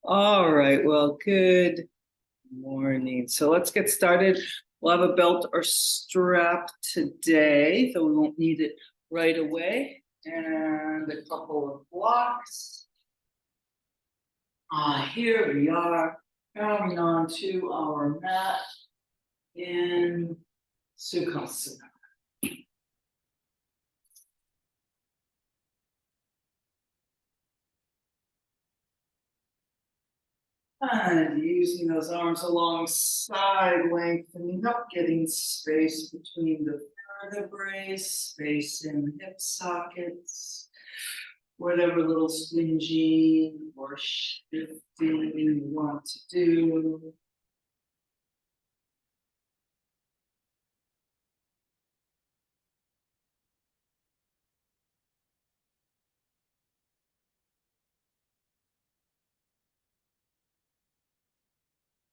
All right, well, good morning. So let's get started. We'll have a belt or strap today, though we won't need it right away. And a couple of blocks. Here we are, coming on to our mat in Sukhasana. And using those arms alongside, lengthening up, getting space between the vertebrae, space in the hip sockets, whatever little squingy or shifting you want to do.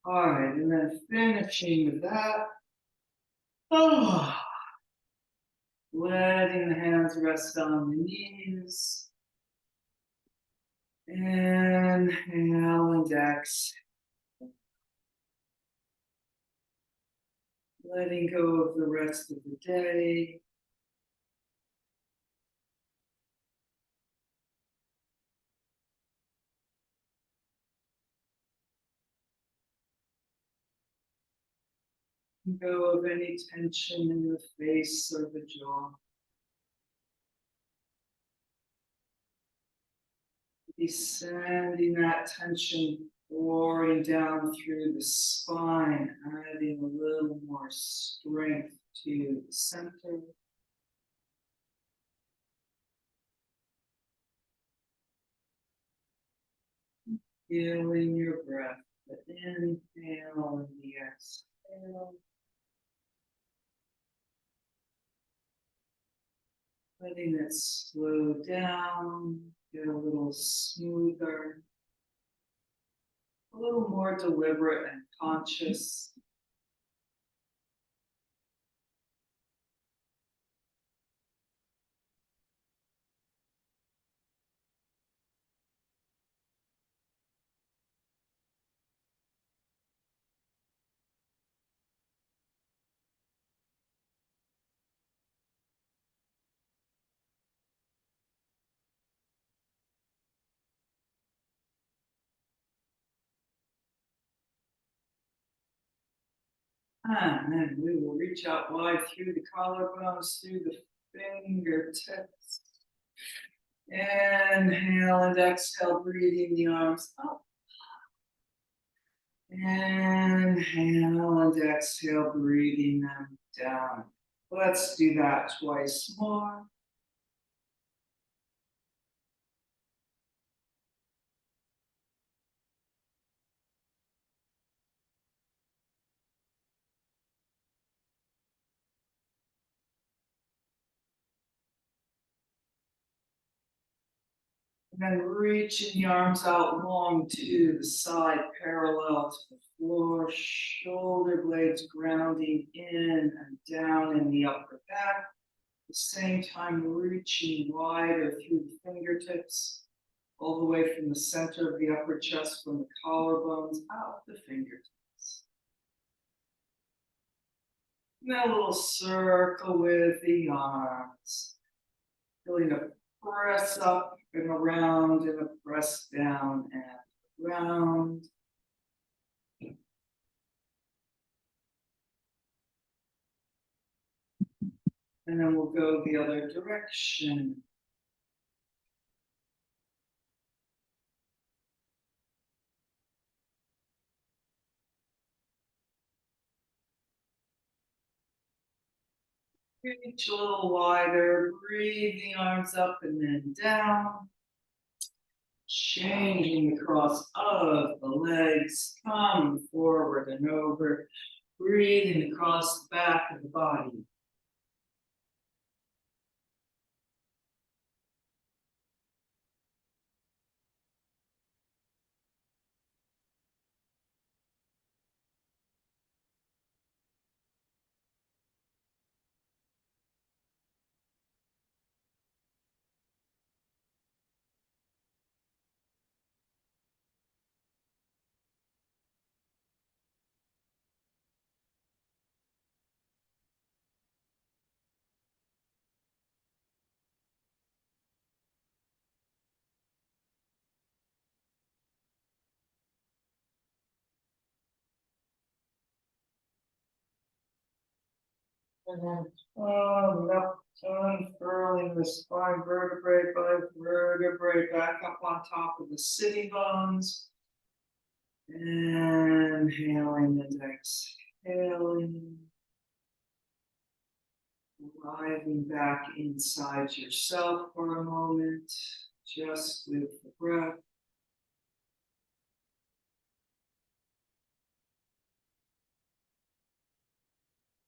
All right, and then finishing with that. Letting the hands rest on the knees. Inhale and exhale. Letting go of the rest of the day. Go of any tension in the face or the jaw. Descending that tension, pouring down through the spine, adding a little more strength to the center. Feeling your breath, the inhale and the exhale. Letting it slow down, get a little smoother, a little more deliberate and conscious. And then we will reach out wide through the collarbones, through the fingertips. Inhale and exhale, breathing the arms up. Inhale and exhale, breathing them down. Let's do that twice more. And then reaching the arms out long to the side, parallel to the floor, shoulder blades grounding in and down in the upper back. At the same time, reaching wider through the fingertips, all the way from the center of the upper chest, from the collarbones out the fingertips. And then a little circle with the arms. Feeling a press up and around and a press down and around. And then we'll go the other direction. Reach a little wider, breathe the arms up and then down. Changing the cross of the legs, coming forward and over, breathing across the back of the body. And then up, unfurling the spine vertebrae by vertebrae back up on top of the sitting bones. Inhaling and exhaling. Arriving back inside yourself for a moment, just with the breath.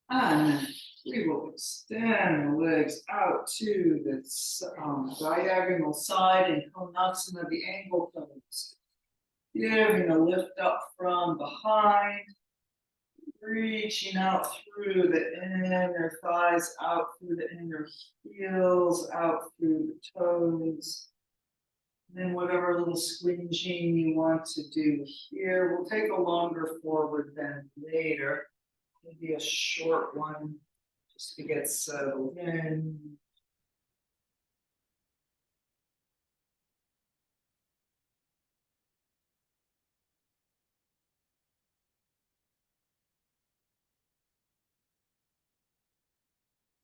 And we will extend the legs out to the diagonal side and Konasana, the ankle pose. Giving a lift up from behind, reaching out through the inner thighs, out through the inner heels, out through the toes. And then whatever little squinching you want to do here, we'll take a longer forward bend later. Maybe a short one just to get settled in.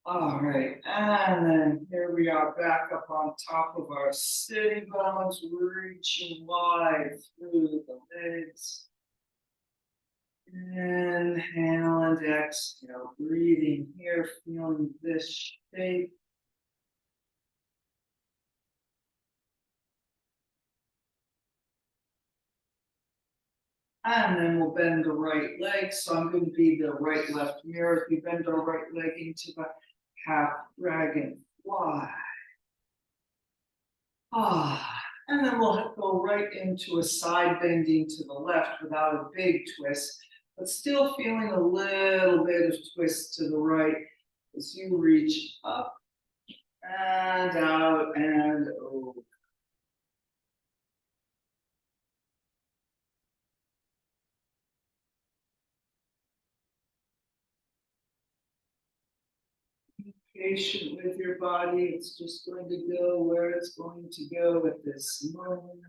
All right, and then here we are back up on top of our sitting bones, reaching wide through the legs. Inhale and exhale, breathing here, feeling this shape. And then we'll bend the right leg. So I'm going to be the right-left mirror. If you bend our right leg into the half dragon fly. And then we'll go right into a side bending to the left without a big twist, but still feeling a little bit of twist to the right as you reach up and out and over. Be patient with your body. It's just going to go where it's going to go at this moment.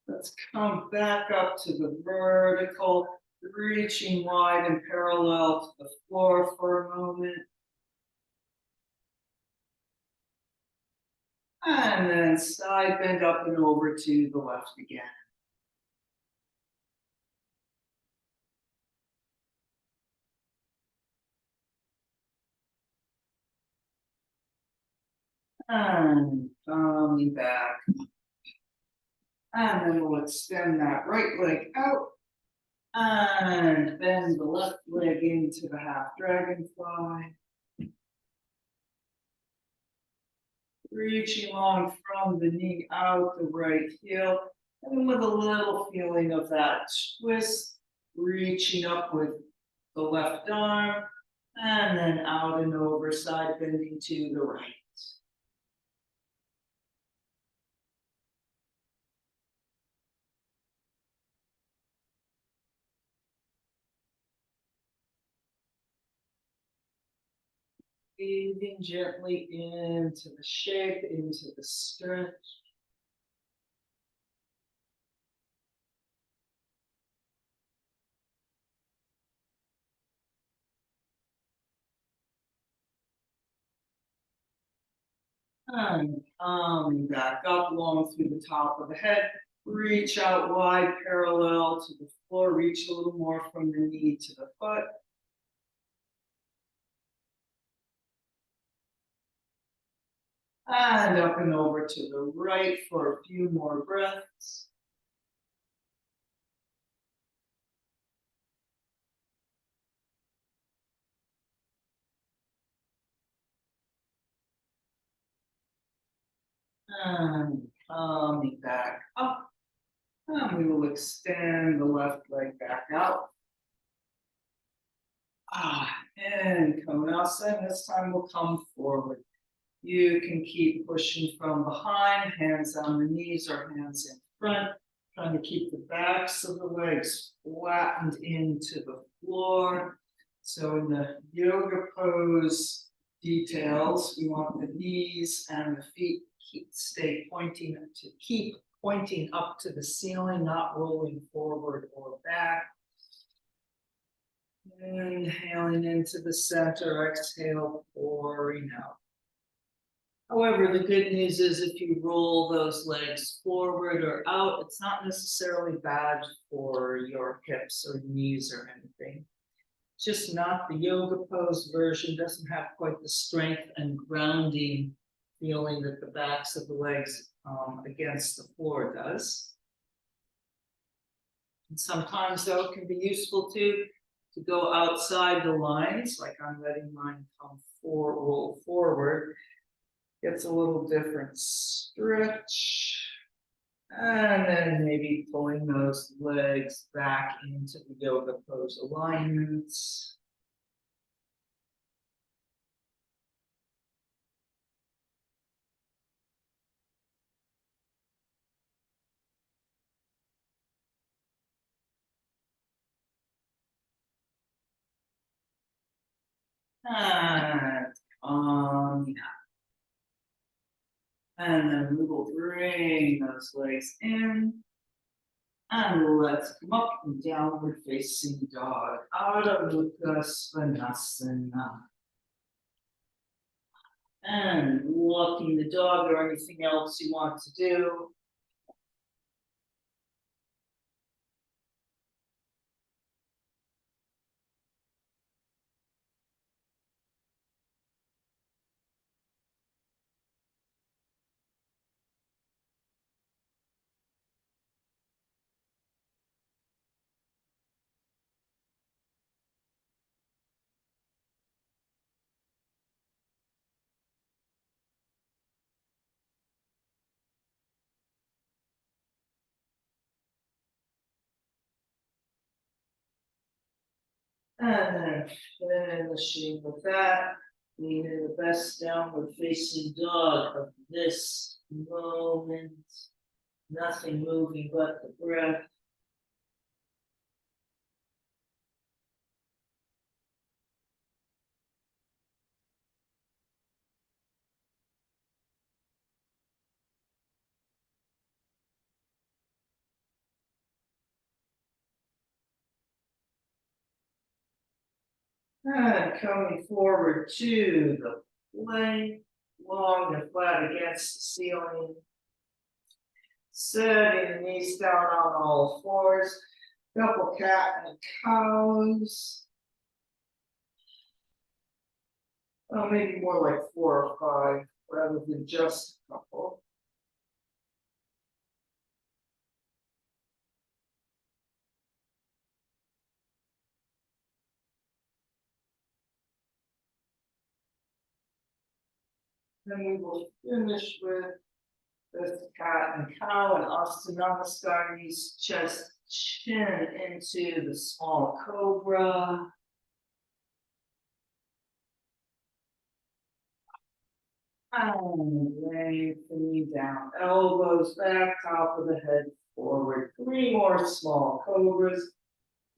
Let's come back up to the vertical, reaching wide and parallel to the floor for a moment. And then side bend up and over to the left again. And coming back. And then we'll extend that right leg out. And bend the left leg into the half dragonfly. Reaching long from the knee out the right heel. And with a little feeling of that twist, reaching up with the left arm. And then out and over, side bending to the right. Breathing gently into the shape, into the stretch. And coming back up long through the top of the head. Reach out wide, parallel to the floor. Reach a little more from the knee to the foot. And up and over to the right for a few more breaths. And coming back up. And we will extend the left leg back out. And Konasana, this time we'll come forward. You can keep pushing from behind, hands on the knees or hands in front, trying to keep the backs of the legs flattened into the floor. So in the yoga pose, details. We want the knees and the feet keep pointing up to the ceiling, not rolling forward or back. Inhaling into the center, exhale, pouring out. However, the good news is if you roll those legs forward or out, it's not necessarily bad for your hips or knees or anything. It's just not the yoga pose version, doesn't have quite the strength and grounding feeling that the backs of the legs against the floor does. And sometimes, though, it can be useful to go outside the lines, like I'm letting mine roll forward. Gets a little different stretch. And then maybe pulling those legs back into the yoga pose alignments. And and then we will bring those legs in. And let's come up and downward facing dog. Ardha Mukha Svanasana. And walking the dog or anything else you want to do. And then finishing with that, leaving the best downward facing dog of this moment. Nothing moving but the breath. And coming forward to the plank, long and flat against the ceiling. Setting the knees down on all fours. Couple cat and cows. Oh, maybe more like 4 or 5 rather than just a couple. Then we will finish with this cat and cow and Namaste, knees, chest, chin into the small cobra. And lengthening down, elbows back, top of the head forward. 3 more small cobras.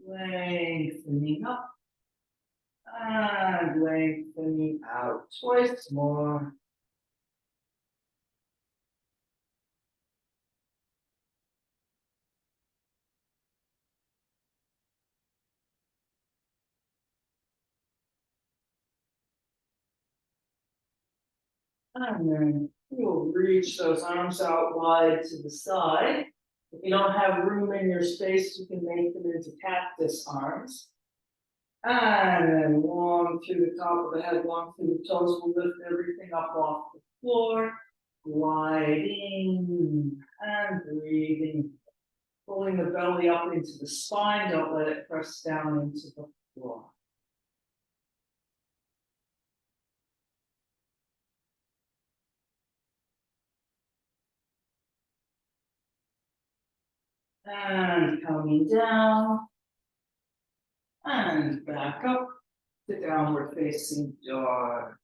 Lengthening up. And lengthening out. Twice more. And then you'll reach those arms out wide to the side. If you don't have room in your space, you can make them into cactus arms. And then long through the top of the head, long through the toes. We'll lift everything up off the floor. Gliding and breathing. Pulling the belly up into the spine. Don't let it press down into the floor. And coming down. And back up to downward facing dog.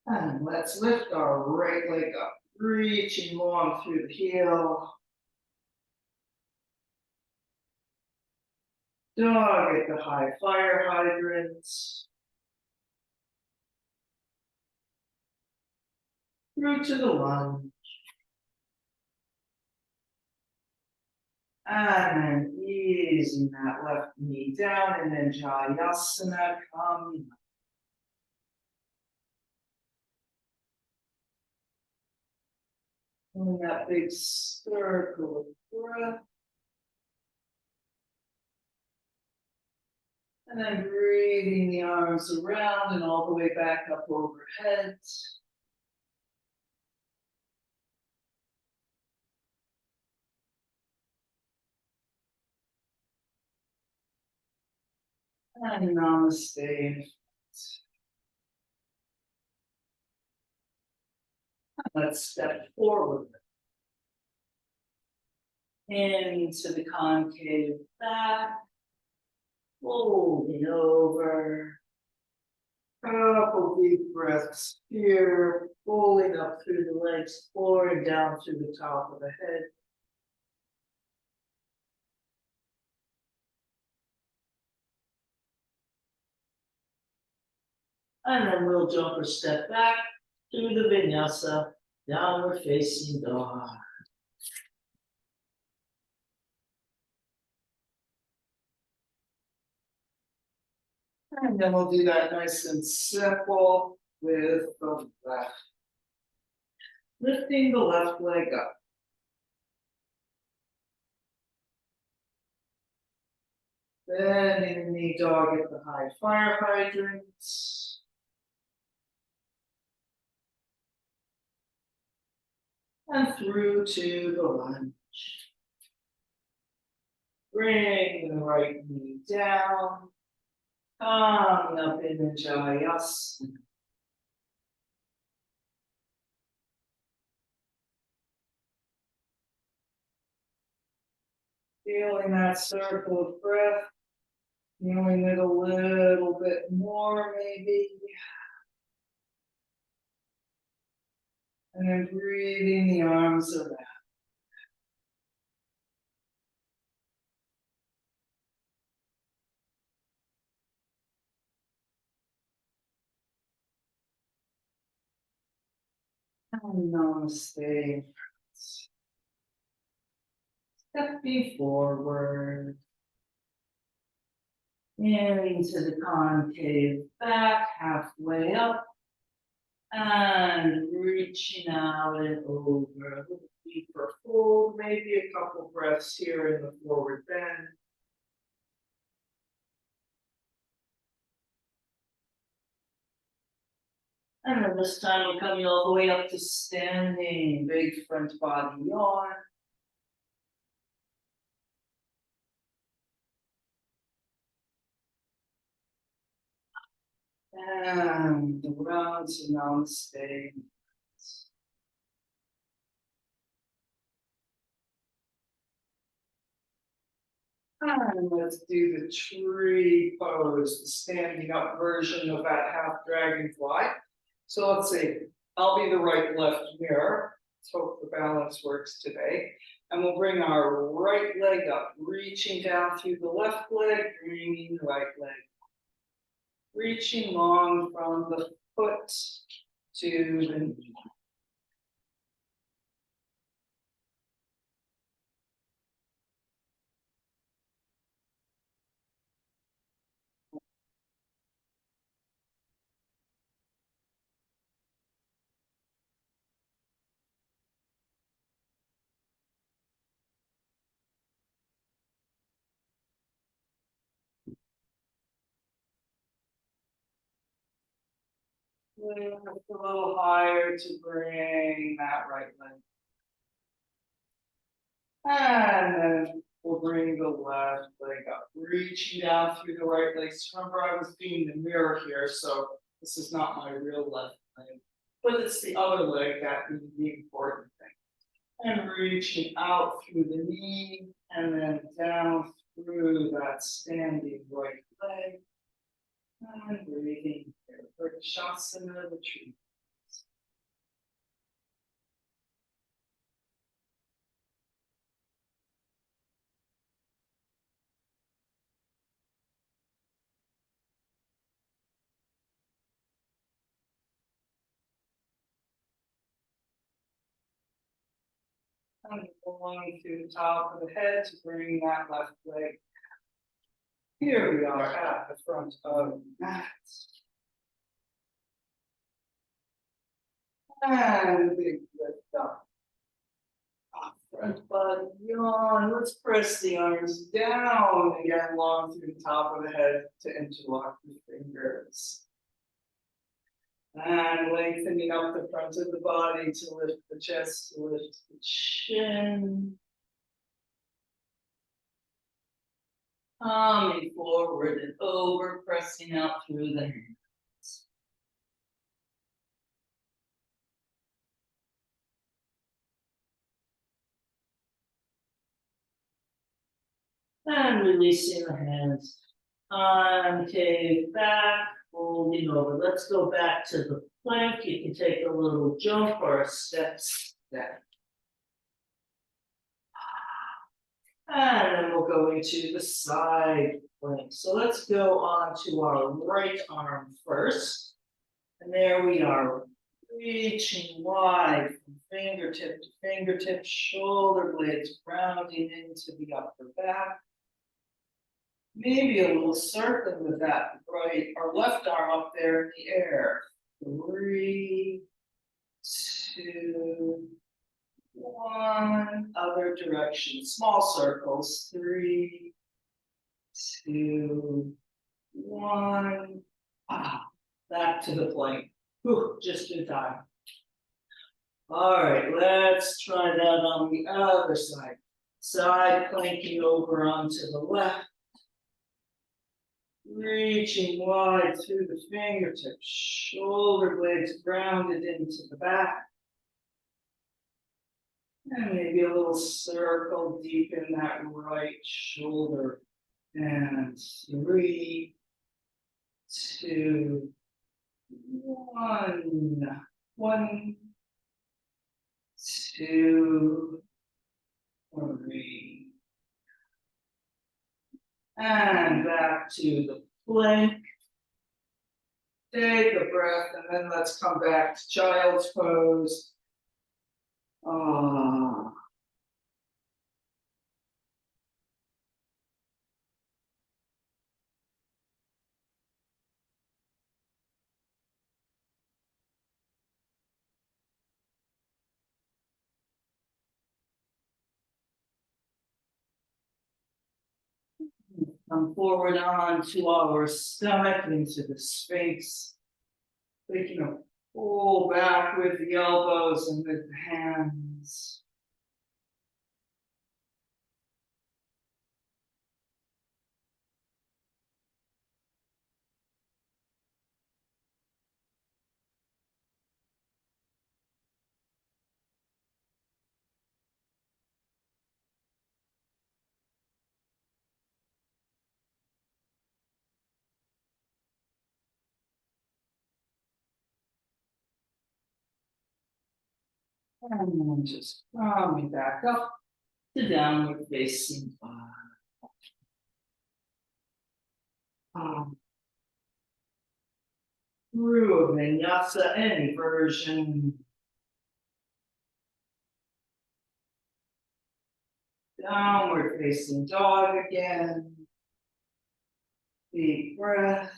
And let's lift our right leg up, reaching long through the heel. Dog at the high fire hydrants. Through to the lunge. And then easing that left knee down, and then Jayasana coming up. And that big circle of breath. And then breathing the arms around and all the way back up overhead. And Namaste. Let's step forward into the concave back, folding over. Couple deep breaths here, pulling up through the legs, pouring down through the top of the head. And then we'll jump or step back through the vinyasa, downward facing dog. And then we'll do that nice and simple with the left. Lifting the left leg up. Bending the knee dog at the high fire hydrants. And through to the lunge. Bring the right knee down. Coming up in the Jayasana. Feeling that circle of breath. Feeling it a little bit more maybe. And then breathing the arms around. And Namaste. Stepping forward. Into the concave back, halfway up. And reaching out and over. A little deeper fold, maybe a couple breaths here in the forward bend. And then this time we're coming all the way up to standing, big front body yawn. And around to Namaste. And let's do the tree pose, the standing up version of that half dragonfly. So let's see, I'll be the right left mirror. Let's hope the balance works today. And we'll bring our right leg up, reaching down through the left leg, bringing the right leg. Reaching long from the foot to the knee. Lift a little higher to bring that right leg. And then we'll bring the left leg up, reaching down through the right leg. So remember, I was being the mirror here, so this is not my real left leg, but it's the other leg that is the important thing. And reaching out through the knee, and then down through that standing right leg. And breathing here for Shasana, the tree. And going to the top of the head to bring that left leg. Here we are at the front of the mat. And a big lift up. Front body yawn. Let's press the arms down again, long through the top of the head to interlock the fingers. And lengthening up the front of the body to lift the chest, to lift the chin. Coming forward and over, pressing out through the hands. And releasing the hands. Concave back, folding over. Let's go back to the plank. You can take a little jump or a step. And then we'll go into the side plank. So let's go on to our right arm first. And there we are, reaching wide from fingertip to fingertip, shoulder blades grounding into the upper back. Maybe a little circle with that right or left arm up there in the air. 3, 2, 1. Other direction. Small circles. 3, 2, 1. Back to the plank. Whew, just in time. All right, let's try that on the other side. Side planking over onto the left. Reaching wide through the fingertips, shoulder blades grounded into the back. And maybe a little circle deep in that right shoulder. And 3, 2, 1. 1, 2, 3. And back to the plank. Take a breath, and then let's come back to child's pose. Come forward onto our stomach, into the Sphinx. Taking a pull back with the elbows and with the hands. And just coming back up to downward facing dog. Through a vinyasa, any version. Downward facing dog again. Deep breath.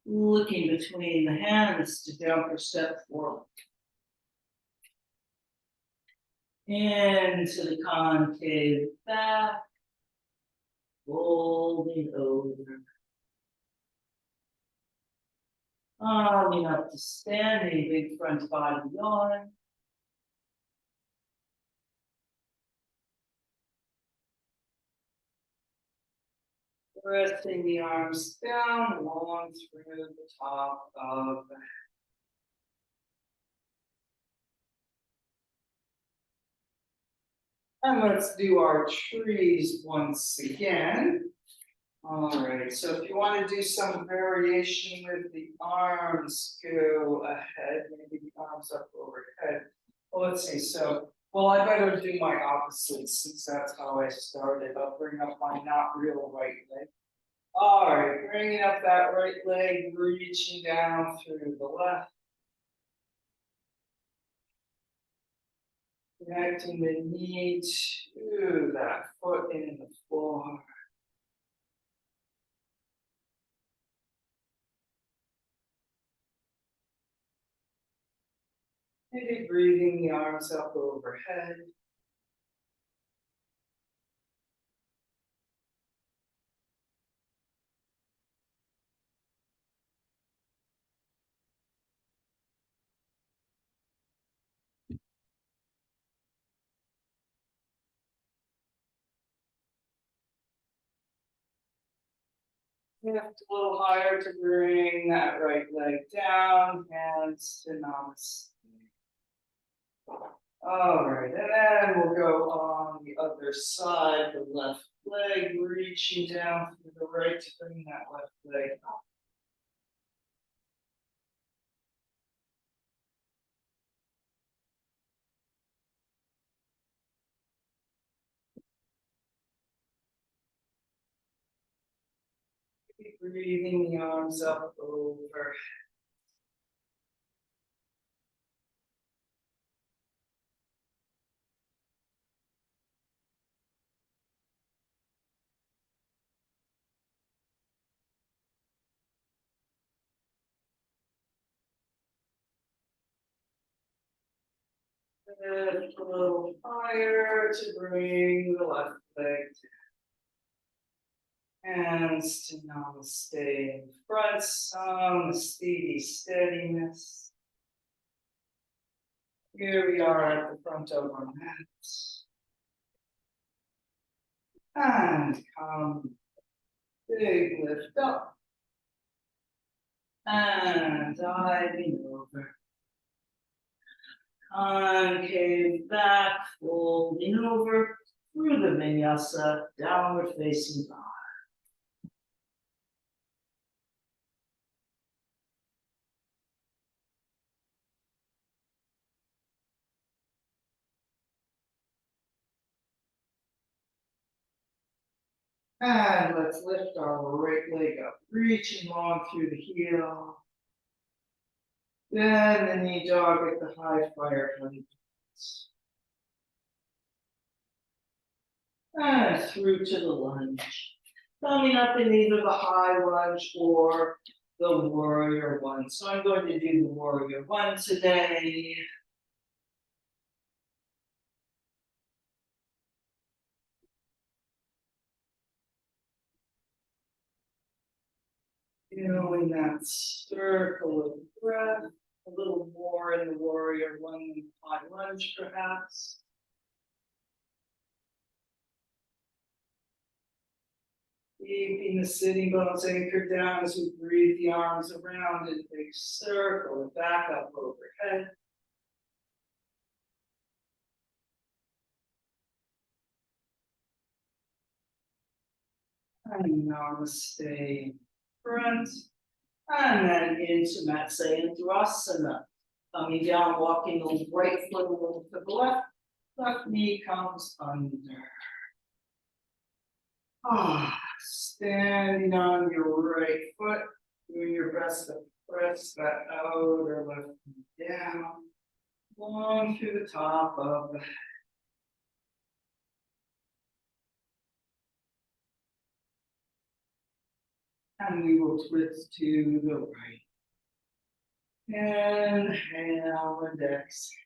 Looking between the hands to jump or step forward. Into the concave back. Folding over. Coming up to standing, big front body yawn. Pressing the arms down along through the top of the head. And let's do our trees once again. All right, so if you want to do some variation with the arms, go ahead, maybe the arms up overhead. Well, let's see, well, I better do my opposite since that's how I started. I'll bring up my not real right leg. All right, bringing up that right leg, reaching down through the left. Connecting the knee to that foot in the floor. Maybe breathing the arms up overhead. Lift a little higher to bring that right leg down, hands to Namaste. All right, and then we'll go on the other side, the left leg, reaching down to the right to bring that left leg up. Keep breathing the arms up over. Lift a little higher to bring the left leg down. Hands to Namaste in front, some steadiness. Here we are at the front of our mats. And come, big lift up. And diving over. Concave back, folding over through the vinyasa, downward facing dog. And let's lift our right leg up, reaching long through the heel. Then the knee dog at the high fire plank. And through to the lunge. Coming up in either the high lunge or the warrior one. So I'm going to do the warrior one today. Feeling that circle of breath, a little more in the warrior one than high lunge perhaps. Keeping the sitting bones anchored down as we breathe the arms around in a big circle and back up overhead. And Namaste in front. And then into Matsyendrasana. Coming down, walking the right foot a little to the left. Left knee comes under. Standing on your right foot, doing your best to press that outer left knee down, long through the top of the head. And we will twist to the right. Inhale and exhale.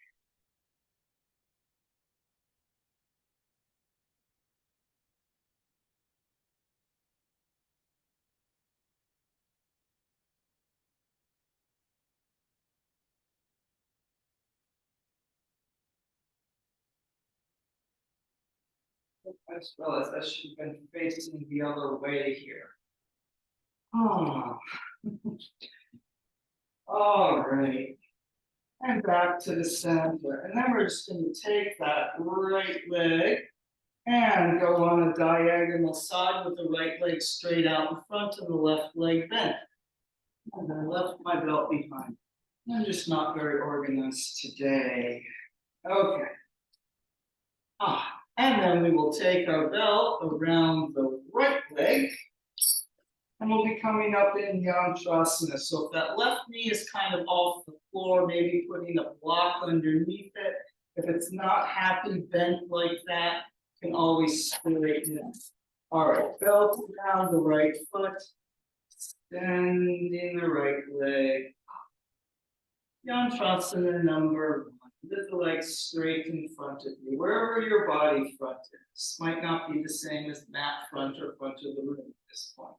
As well as I should have been facing the other way here. Oh. All right. And back to the center. And then we're just going to take that right leg and go on a diagonal side with the right leg straight out in front and the left leg bent. And I left my belt behind. I'm just not very organized today. Okay. And then we will take our belt around the right leg. And we'll be coming up in Yantrasana. So if that left knee is kind of off the floor, maybe putting a block underneath it. If it's not happy bent like that, you can always straighten it. All right, belt down the right foot, extending the right leg. Yantrasana number 1. Lift the leg straight in front of you, wherever your body front is. Might not be the same as mat front or front of the room at this point.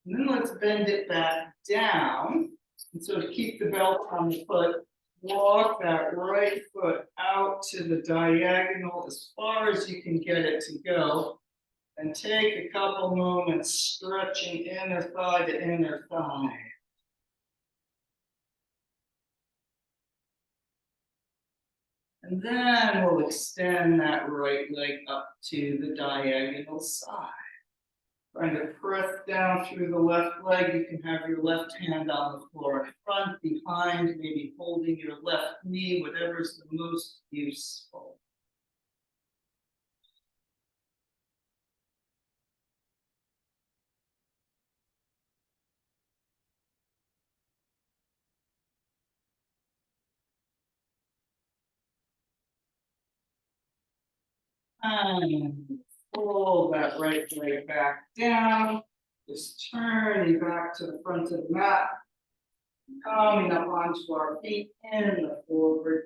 And then let's bend it back down. And so to keep the belt on the foot, walk that right foot out to the diagonal as far as you can get it to go. And take a couple moments stretching inner thigh to inner thigh. And then we'll extend that right leg up to the diagonal side. Trying to press down through the left leg. You can have your left hand on the floor in front, behind, maybe holding your left knee, whatever's the most useful. And pull that right leg back down. Just turning back to the front of the mat. Coming up onto our feet in the forward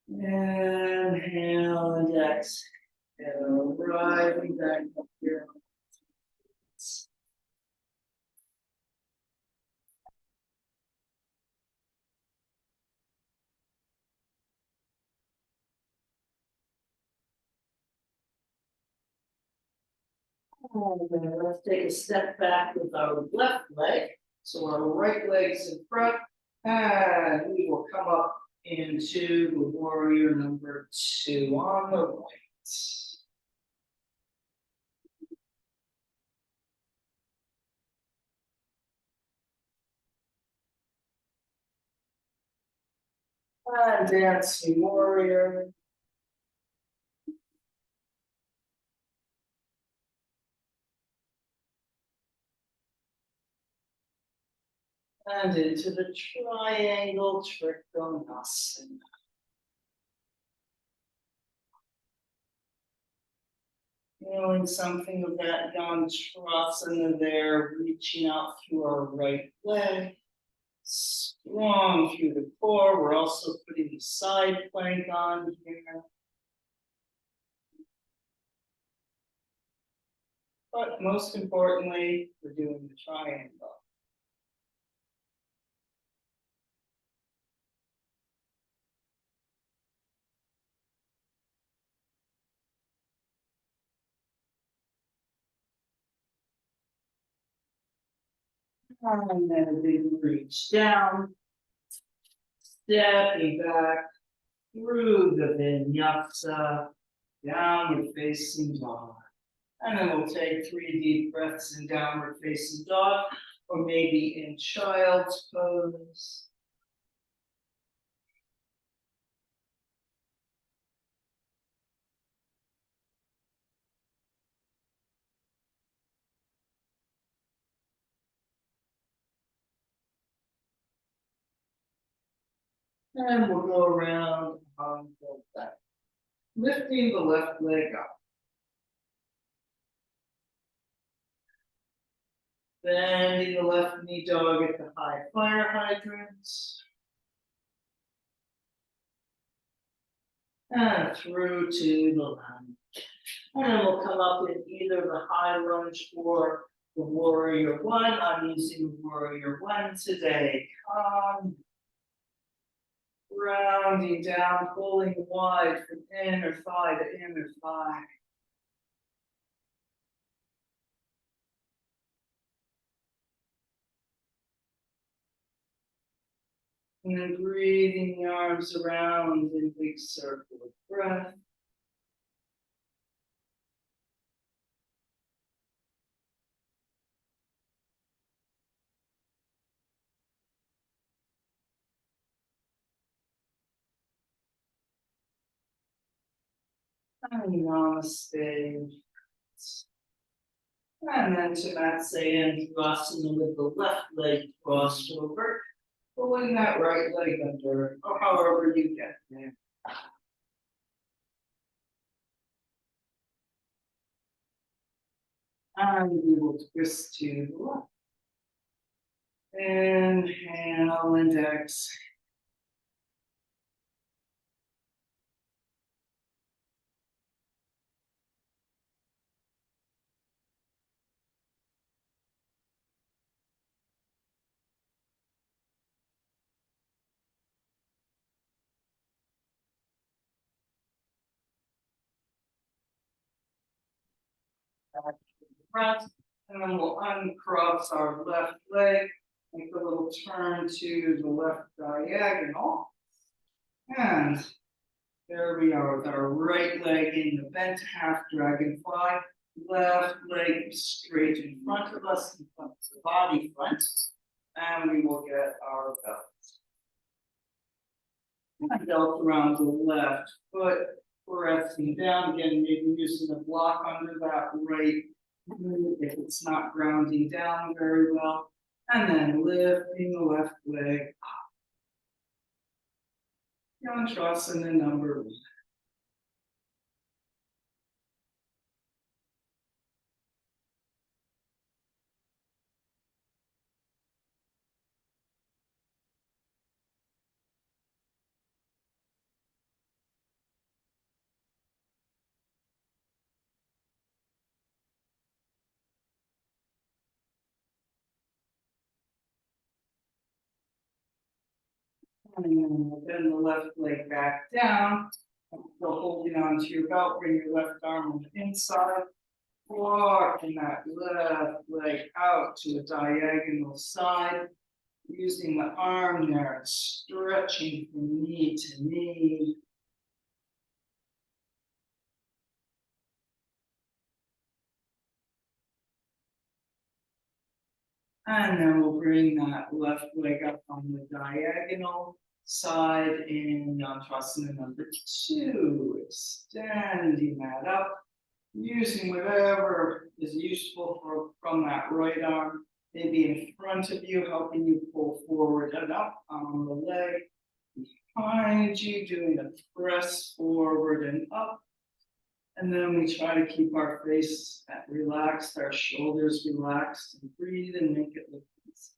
bend. Inhale and exhale, rising back up here. And then let's take a step back with our left leg. So our right leg's in front, and we will come up into the warrior number 2 on the right. And dancing warrior. And into the triangle Trikonasana. Feeling something of that Yantrasana there, reaching out through our right leg. Strong through the core. We're also putting the side plank on here. But most importantly, we're doing the triangle. And then a big reach down, stepping back through the vinyasa, downward facing dog. And then we'll take 3 deep breaths in downward facing dog, or maybe in child's pose. And we'll go around on the back. Lifting the left leg up. Bending the left knee dog at the high fire hydrants. And through to the lunge. And then we'll come up in either the high lunge or the warrior 1. I'm using warrior 1 today. Rounding down, pulling wide from inner thigh to inner thigh. And then breathing the arms around in big circle of breath. And Namaste. And then to Matsyendrasana with the left leg crossed over, pulling that right leg under, or however you get there. And we will twist to the left. Inhale and exhale. Back to the front, and then we'll uncross our left leg, make a little turn to the left diagonal, and there we are with our right leg in the bent half dragonfly, left leg straight in front of us, in front of the body front, and we will get our belt. Belt around the left foot, pressing down again, maybe using a block under that right knee if it's not grounding down very well, and then lifting the left leg up. Yantrasana number 1. And then bend the left leg back down. Still holding on to your belt, bring your left arm on the inside. Walking that left leg out to the diagonal side. Using the arm there, stretching from knee to knee. And then we'll bring that left leg up on the diagonal side in Yantrasana number 2. Extending that up, using whatever is useful from that right arm, maybe in front of you, helping you pull forward and up on the leg. Behind you, doing a press forward and up. And then we try to keep our face relaxed, our shoulders relaxed, and breathe and make it look easy.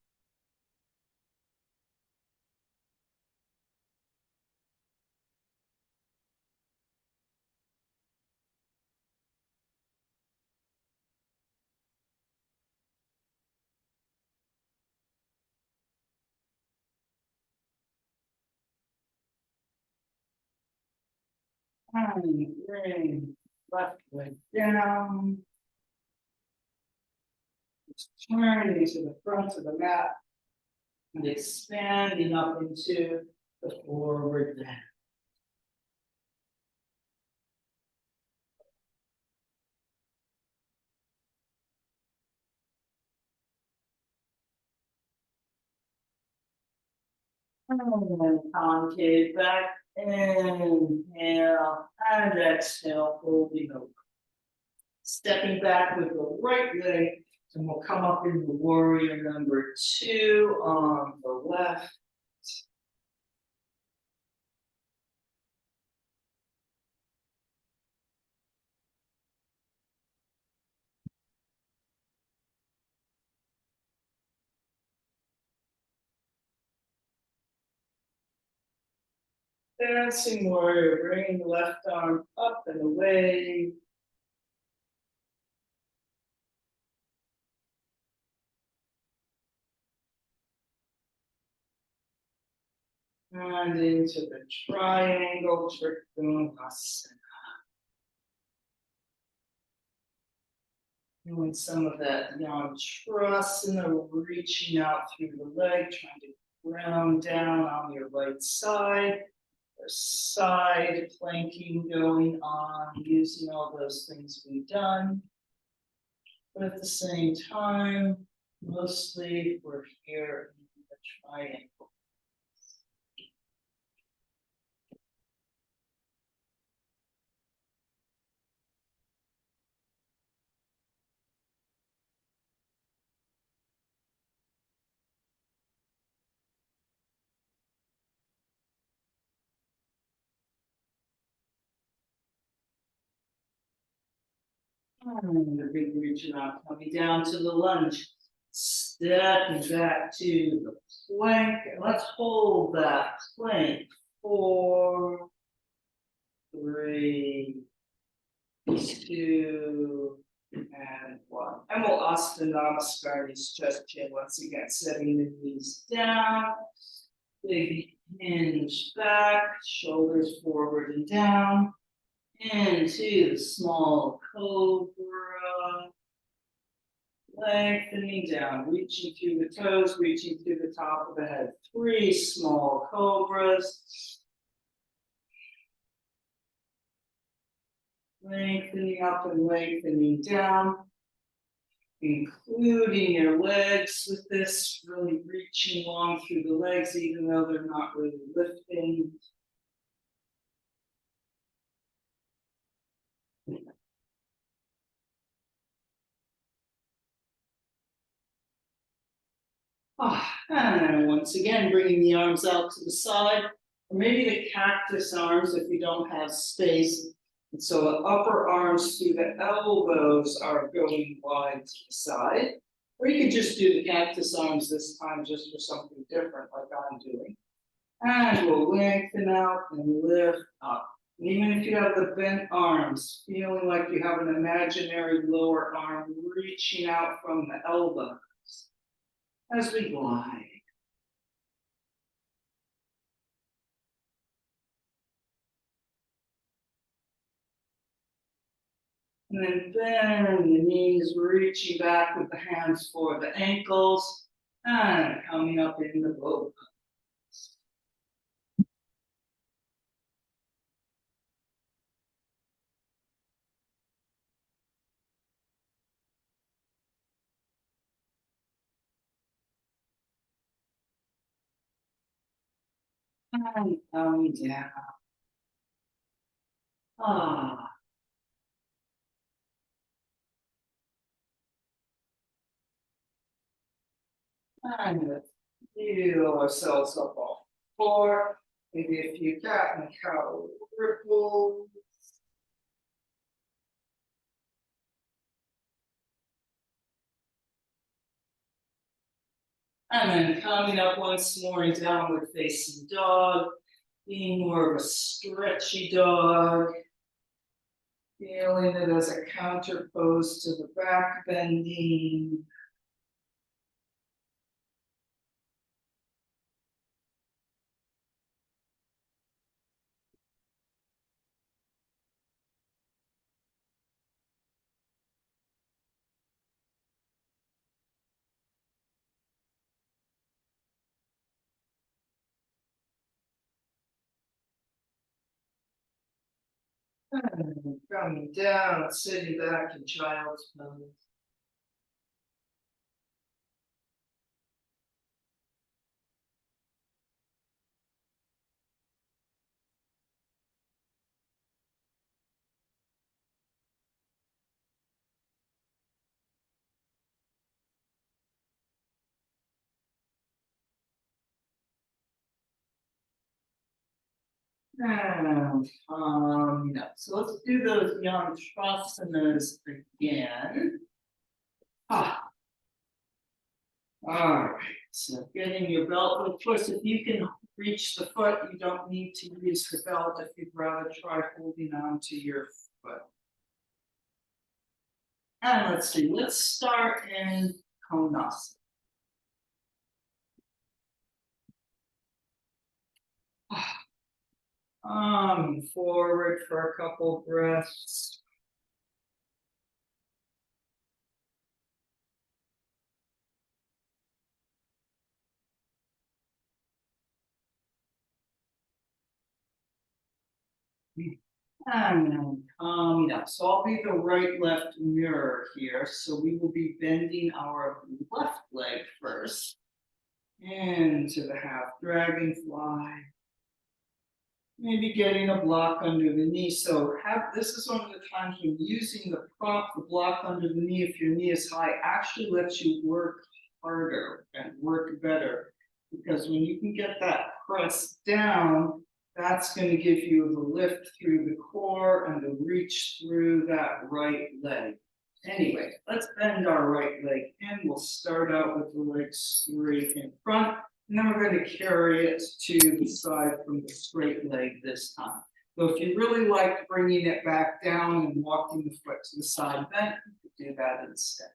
And bring left leg down. Just turning to the front of the mat and expanding up into the forward bend. And then concave back, inhale, and exhale, folding over. Stepping back with the right leg, and we'll come up into warrior number 2 on the left. Dancing warrior, bringing the left arm up and away. And into the triangle Trikonasana. Doing some of that Yantrasana, reaching out through the leg, trying to ground down on your right side. There's side planking going on, using all those things we've done. But at the same time, mostly we're here in the triangle. And a big reach out, coming down to the lunge. Stepping back to the plank. And let's hold that plank. 4, 3, 2, and 1. And we'll Namaste these chest chin once again, setting the knees down. Big hinge back, shoulders forward and down. Into the small cobra. Lengthening down, reaching through the toes, reaching through the top of the head. 3 small cobras. Lengthening up and lengthening down. Including your legs with this, really reaching long through the legs, even though they're not really lifting. And once again, bringing the arms out to the side, or maybe the cactus arms if you don't have space. And so the upper arms through the elbows are going wide to the side. Or you could just do the cactus arms this time just for something different like I'm doing. And we'll lengthen out and lift up. And even if you have the bent arms, feeling like you have an imaginary lower arm reaching out from the elbows as we glide. And then bend the knees, reaching back with the hands for the ankles, and coming up in the boat. And coming down. And let's feel ourselves up off the floor. Maybe a few cat and cow ripples. And then coming up once more in downward facing dog, being more of a stretchy dog. Feeling it as a counter pose to the back bending. And coming down, sitting back in child's pose. And so let's do those yantrasanas again. All right, so getting your belt. Of course, if you can reach the foot, you don't need to use the belt if you'd rather try holding on to your foot. And let's see, let's start in Konasana. Forward for a couple breaths. And then coming up. So I'll be the right-left mirror here. So we will be bending our left leg first. Into the half dragonfly. Maybe getting a block under the knee. So this is one of the times when using the prop, the block under the knee, if your knee is high, actually lets you work harder and work better. Because when you can get that press down, that's going to give you the lift through the core and the reach through that right leg. Anyway, let's bend our right leg in. We'll start out with the leg straight in front, and then we're going to carry it to the side from the straight leg this time. So if you really like bringing it back down and walking the foot to the side bent, you could do that instead.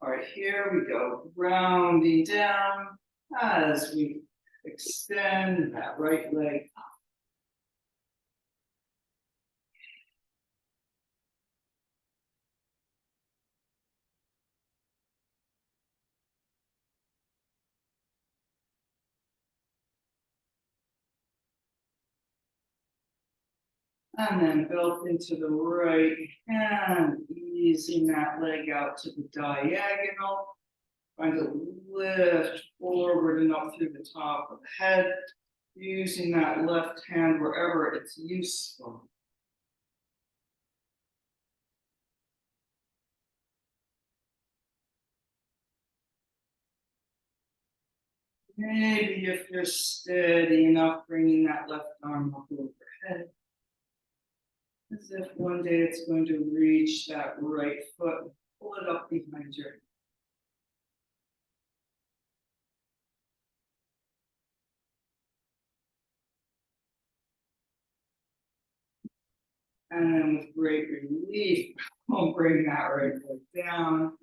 All right, here we go, rounding down as we extend that right leg up. And then belt into the right hand, easing that leg out to the diagonal. Trying to lift forward and up through the top of the head, using that left hand wherever it's useful. Maybe if you're steady enough, bringing that left arm up overhead. As if one day it's going to reach that right foot, pull it up behind your head. And then with great relief, we'll bring that right leg down.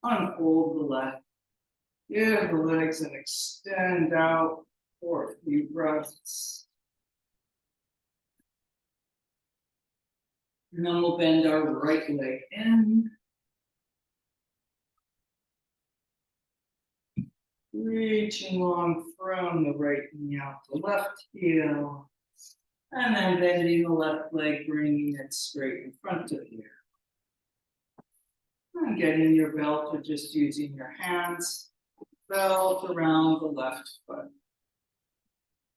Unfold the left. Give the legs and extend out for a few breaths. And then we'll bend our right leg in. Reaching long from the right knee out the left heel. And then bending the left leg, bringing it straight in front of you. And getting your belt or just using your hands. Belt around the left foot.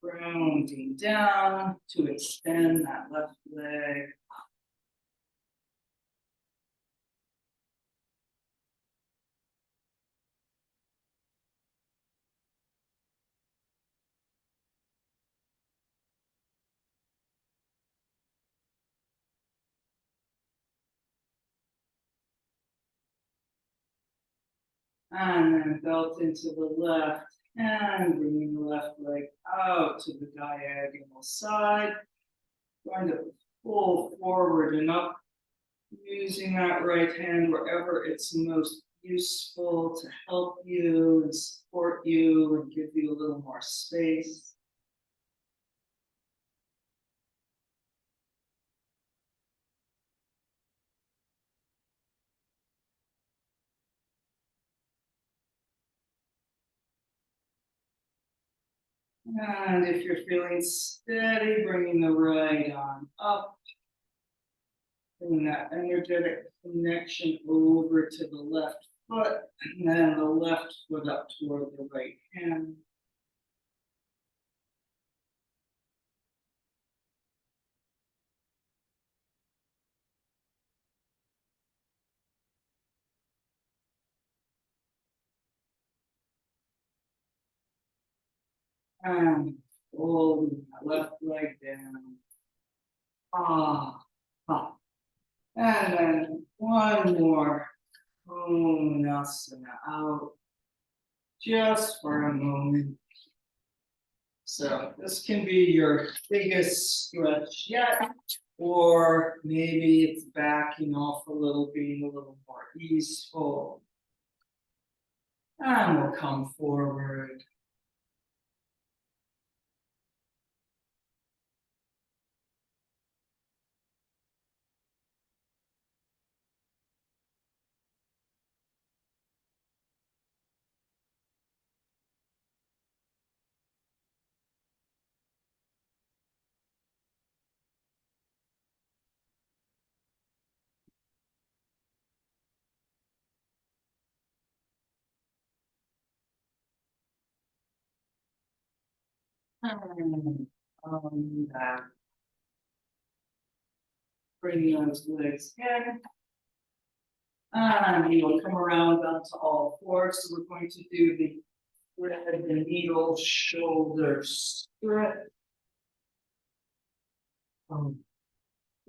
Rounding down to extend that left leg. And then belt into the left and bringing the left leg out to the diagonal side. Going to pull forward and up, using that right hand wherever it's most useful to help you and support you and give you a little more space. And if you're feeling steady, bringing the right arm up. Bring that energetic connection over to the left foot, and then the left foot up toward the right hand. And folding that left leg down. And then one more. Konasana out. Just for a moment. So this can be your biggest stretch yet, or maybe it's backing off a little, being a little more easeful. And we'll come forward. And back. Bring those legs in. And we will come around onto all fours. So we're going to do the thread the needle shoulder stretch.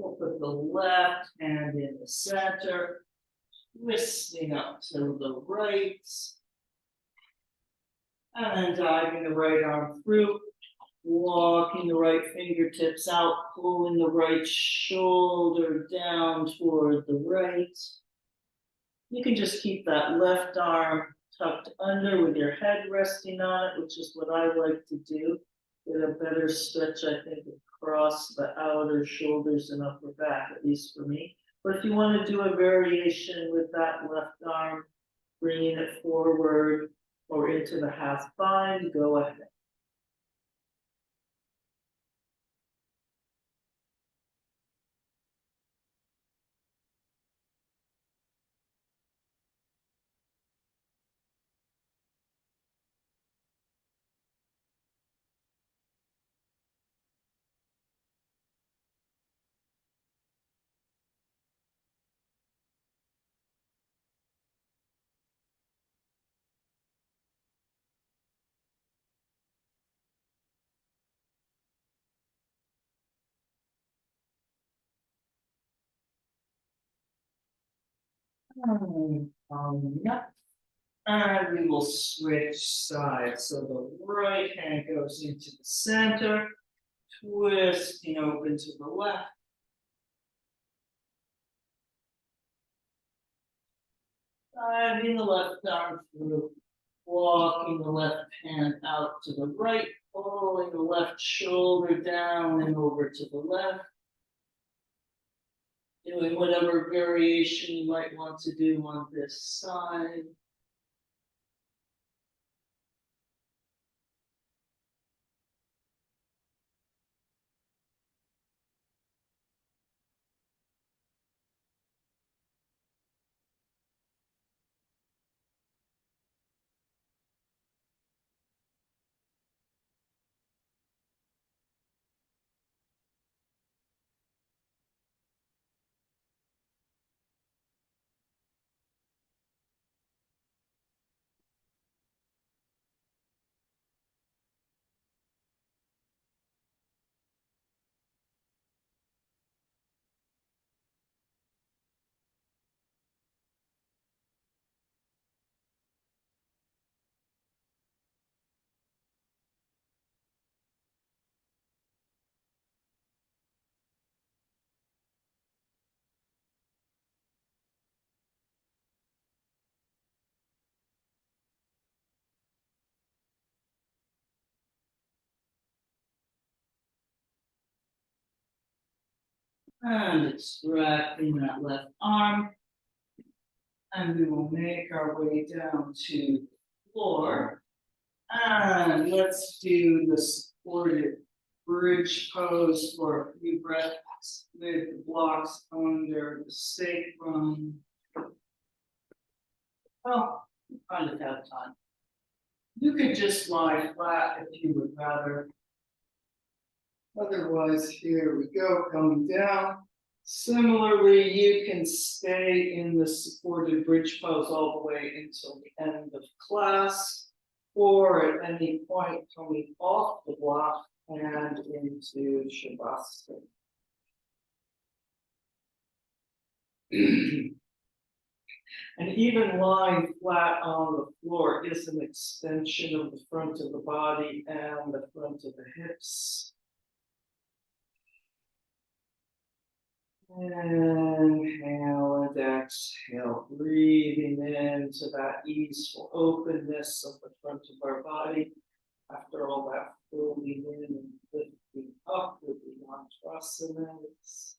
We'll put the left hand in the center, twisting up to the right, and then diving the right arm through, walking the right fingertips out, pulling the right shoulder down toward the right. You can just keep that left arm tucked under with your head resting on it, which is what I like to do. Get a better stretch, I think, across the outer shoulders and upper back, at least for me. But if you want to do a variation with that left arm, bringing it forward or into the half bind, go ahead. Yep. And we will switch sides. So the right hand goes into the center, twisting open to the left. Diving the left arm through, walking the left hand out to the right, pulling the left shoulder down and over to the left. Doing whatever variation you might want to do on this side. And extracting that left arm. And we will make our way down to the floor. And let's do the supported bridge pose for a few breaths with the blocks under the sacrum. Well, we kind of have time. You could just lie flat if you would rather. Otherwise, here we go, coming down. Similarly, you can stay in the supported bridge pose all the way until the end of class, or at any point coming off the block and into Shavasana. And even lying flat on the floor is an extension of the front of the body and the front of the hips. Inhale and exhale, breathing into that easeful openness of the front of our body. After all that folding in and lifting up with the yantrasanas.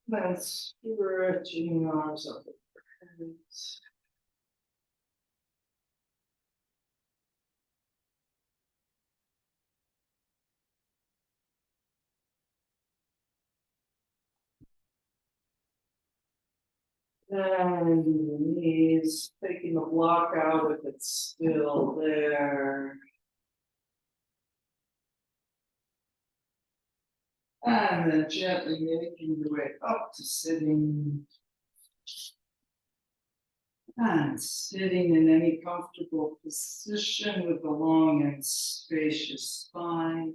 Then stretching arms up overhead. And the knees, taking the block out if it's still there. And then gently making your way up to sitting. And sitting in any comfortable position with a long and spacious spine.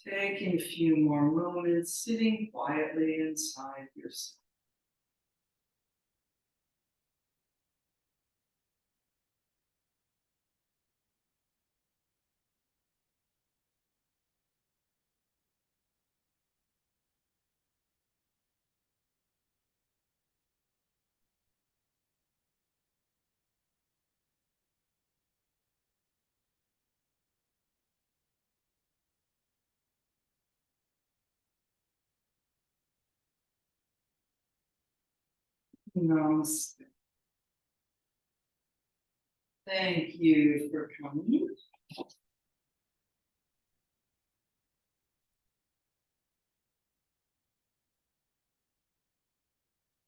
Taking a few more moments, sitting quietly inside yourself. Namaste. Thank you for coming.